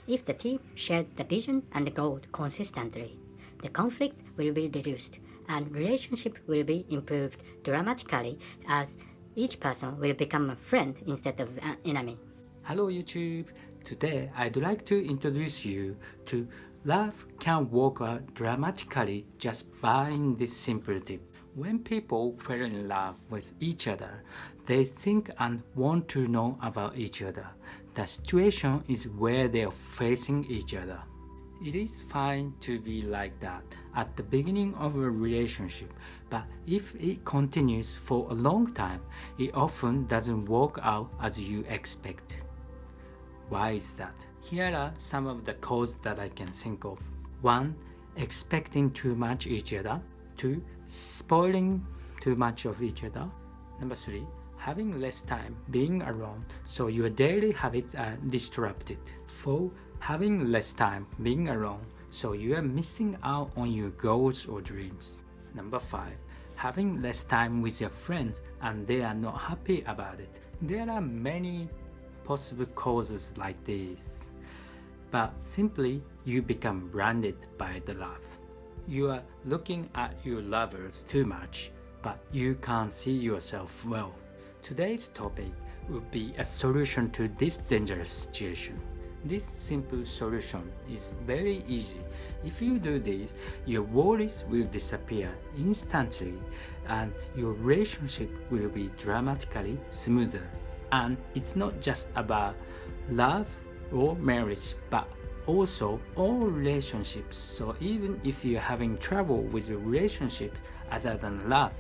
If the team shares the vision and the goal consistently, the conflicts will be reduced and relationship will be improved dramatically as each person will become a friend instead of an enemy. Hello YouTube! Today I'd like to introduce you to love can work out dramatically just by this simple tip. When people fall in love with each other, they think and want to know about each other. The situation is where they are facing each other. It is fine to be like that at the beginning of a relationship, but if it continues for a long time, it often doesn't work out as you expect. Why is that? Here are some of the causes that I can think of. 1. Expecting too much each other. 2. Spoiling too much of each other. Number 3. Having less time being alone, so your daily habits are disrupted. 4. Having less time being alone, so you are missing out on your goals or dreams. Number 5. Having less time with your friends and they are not happy about it. There are many possible causes like this, but simply you become blinded by the love. You are looking at your lovers too much, but you can't see yourself well. Today's topic would be a solution to this dangerous situation. This simple solution is very easy. If you do this, your worries will disappear instantly and your relationship will be dramatically smoother. And it's not just about love or marriage, but also all relationships. So even if you're having trouble with your relationships other than love,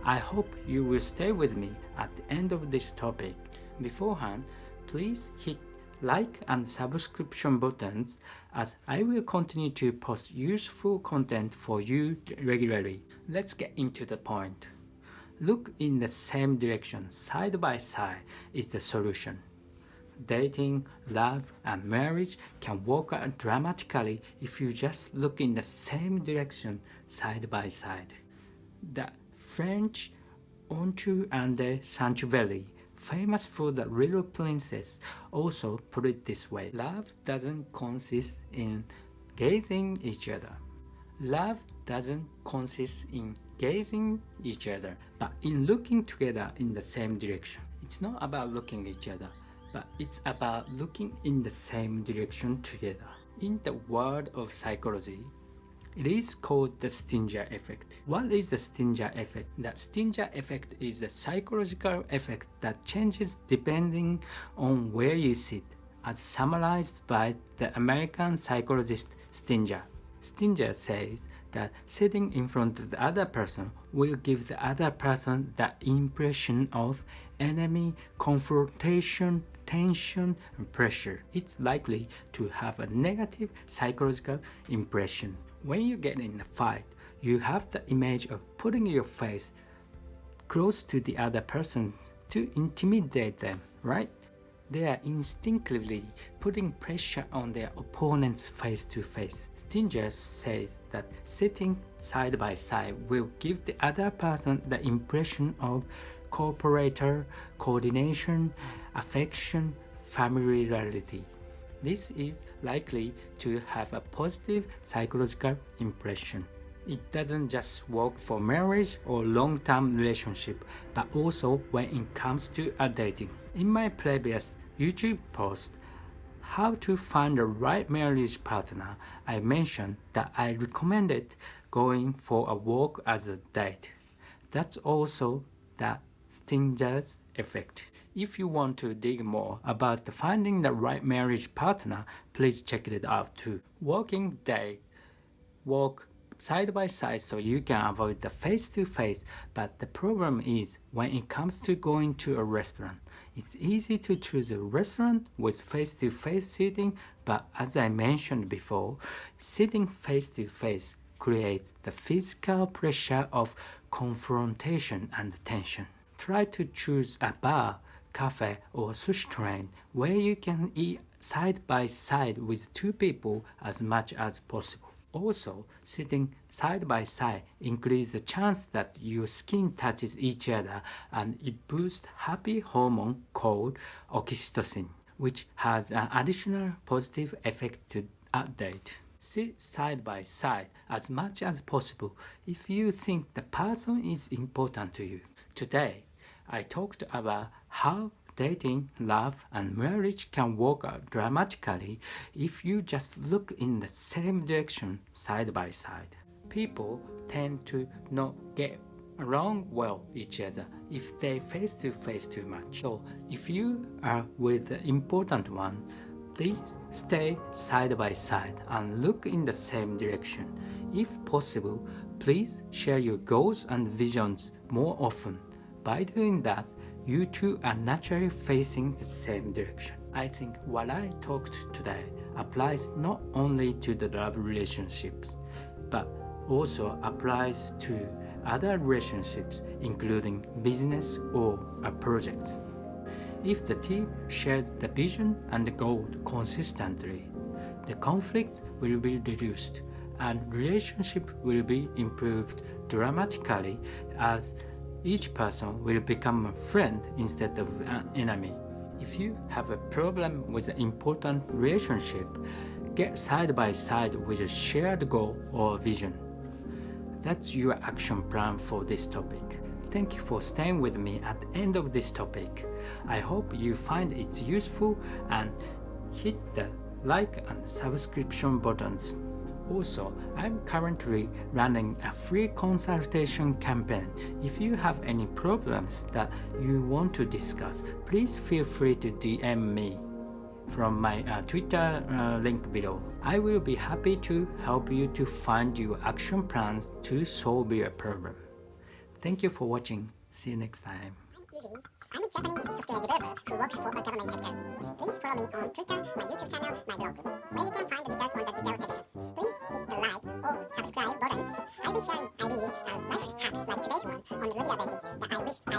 I hope you will stay with me at the end of this topic. Beforehand, please hit like and subscription buttons as I will continue to post useful content for you regularly. Let's get into the point. Look in the same direction, side by side is the solution. Dating, love, and marriage can work out dramatically if you just look in the same direction, side by side. The French author and Saint-Exupéry, famous for The Little Princess, also put it this way. Love doesn't consist in gazing each other. Love doesn't consist in gazing each other, but in looking together in the same direction. It's not about looking each other, but it's about looking in the same direction together. In the world of psychology, it is called the Stinger effect. What is the Stinger effect? The Stinger effect is a psychological effect that changes depending on where you sit, as summarized by the American psychologist Stinger. Stinger says that sitting in front of the other person will give the other person the impression of enemy, confrontation, tension, and pressure. It's likely to have a negative psychological impression. When you get in a fight, you have the image of putting your face close to the other person to intimidate them, right? They are instinctively putting pressure on their opponents face to face. Stinger says that sitting side by side will give the other person the impression of cooperator, coordination, affection, familiarity. This is likely to have a positive psychological impression. It doesn't just work for marriage or long-term relationship, but also when it comes to dating. In my previous YouTube post, How to Find the Right Marriage Partner, I mentioned that I recommended going for a walk as a date. That's also the Stinger's effect. If you want to dig more about finding the right marriage partner, please check it out too. Walking date, walk side by side so you can avoid the face-to-face, but the problem is when it comes to going to a restaurant. It's easy to choose a restaurant with face-to-face seating, but as I mentioned before, sitting face-to-face creates the physical pressure of confrontation and tension. Try to choose a bar, cafe, or sushi train where you can eat side by side with two people as much as possible. Also, sitting side by side increases the chance that your skin touches each other and it boosts happy hormone called oxytocin. which has an additional positive effect to update. Sit side by side as much as possible if you think the person is important to you. Today, I talked about how dating, love, and marriage can work out dramatically if you just look in the same direction side by side. People tend to not get along well each other if they face to face too much. So if you are with the important one, please stay side by side and look in the same direction. If possible, please share your goals and visions more often. By doing that, you two are naturally facing the same direction. I think what I talked today applies not only to the love relationships, but also applies to other relationships, including business or projects. If the team shares the vision and the goal consistently, the conflicts will be reduced and relationship will be improved dramatically as each person will become a friend instead of an enemy. If you have a problem with an important relationship, get side by side with a shared goal or vision. That's your action plan for this topic. Thank you for staying with me at the end of this topic. I hope you find it useful and hit the like and subscription buttons. Also, I'm currently running a free consultation campaign. If you have any problems that you want to discuss, please feel free to DM me from my Twitter link below. I will be happy to help you to find your action plans to solve your problem. Thank you for watching. See you next time. I'm a Japanese software developer who works for a government sector. Please follow me on Twitter, my YouTube channel, my blog, where you can find the details on the detail sections. Please hit the like or subscribe buttons. I'll be sharing ideas and life hacks like today's one on a regular basis that I wish I